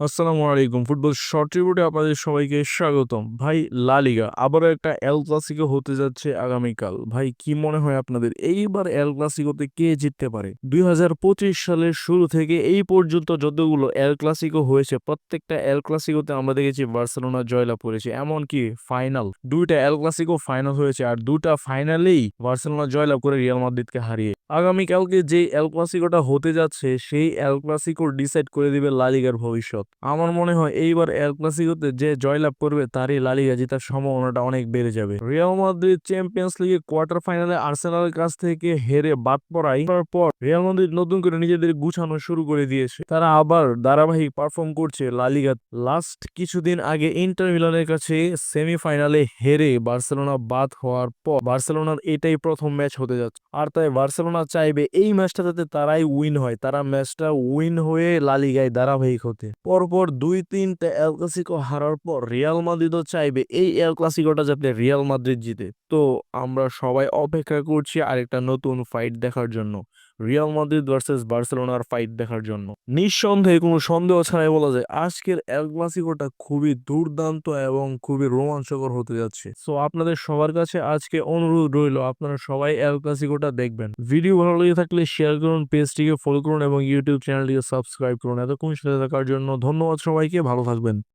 আসসালামু আলাইকুম। Football short রিপোর্টে আপনাদের সবাইকে স্বাগতম। ভাই লা লিগা আবারও একটা এল ক্লাসিকো হতে যাচ্ছে আগামীকাল। ভাই কি মনে হয় আপনাদের এইবার এল ক্লাসিকোতে কে জিততে পারে? ২০২৫ সালের শুরু থেকে এই পর্যন্ত যতগুলো এল ক্লাসিকো হয়েছে প্রত্যেকটা এল ক্লাসিকোতে আমরা দেখেছি বার্সেলোনা জয়লাভ করেছে। এমনকি ফাইনাল ২টা এল ক্লাসিকো ফাইনাল হয়েছে আর ২টা ফাইনালেই বার্সেলোনা জয়লাভ করে রিয়াল মাদ্রিদকে হারিয়ে। আগামীকালকে যে এল ক্লাসিকোটা হতে যাচ্ছে সেই এল ক্লাসিকো ডিসাইড করে দিবে লা লিগার ভবিষ্যৎ। আমার মনে হয় এইবার এল ক্লাসিকোতে যে জয়লাভ করবে তারই লা লিগা জেতার সম্ভাবনাটা অনেক বেড়ে যাবে। রিয়াল মাদ্রিদ চ্যাম্পিয়ন্স লিগে কোয়ার্টার ফাইনালে আর্সেনালের কাছ থেকে হেরে বাদ পড়ার পর রিয়াল মাদ্রিদ নতুন করে নিজেদের গুছানো শুরু করে দিয়েছে। তারা আবার ধারাবাহিক পারফর্ম করছে লা লিগা। লাস্ট কিছুদিন আগে ইন্টার মিলানের কাছে সেমিফাইনালে হেরে বার্সেলোনা বাদ হওয়ার পর বার্সেলোনার এটাই প্রথম ম্যাচ হতে যাচ্ছে। আর তাই বার্সেলোনা চাইবে এই ম্যাচটা যাতে তারাই উইন হয়, তারা ম্যাচটা উইন হয়ে লা লিগায় ধারাবাহিক হতে। পরপর ২-৩টা এল ক্লাসিকো হারার পর রিয়াল মাদ্রিদও চাইবে এই এল ক্লাসিকোটা যাতে রিয়াল মাদ্রিদ জিতে। তো আমরা সবাই অপেক্ষা করছি আরেকটা নতুন ফাইট দেখার জন্য, রিয়াল মাদ্রিদ ভার্সেস বার্সেলোনার ফাইট দেখার জন্য। নিঃসন্দেহে কোনো সন্দেহ ছাড়াই বলা যায় আজকের এল ক্লাসিকোটা খুবই দুর্দান্ত এবং খুবই রোমাঞ্চকর হতে যাচ্ছে। সো আপনাদের সবার কাছে আজকে অনুরোধ রইল আপনারা সবাই এল ক্লাসিকোটা দেখবেন। ভিডিও ভালো লেগে থাকলে শেয়ার করুন, পেজটিকে ফলো করুন এবং ইউটিউব চ্যানেলটিকে সাবস্ক্রাইব করুন। এতক্ষণ সাথে থাকার জন্য ধন্যবাদ সবাইকে, ভালো থাকবেন।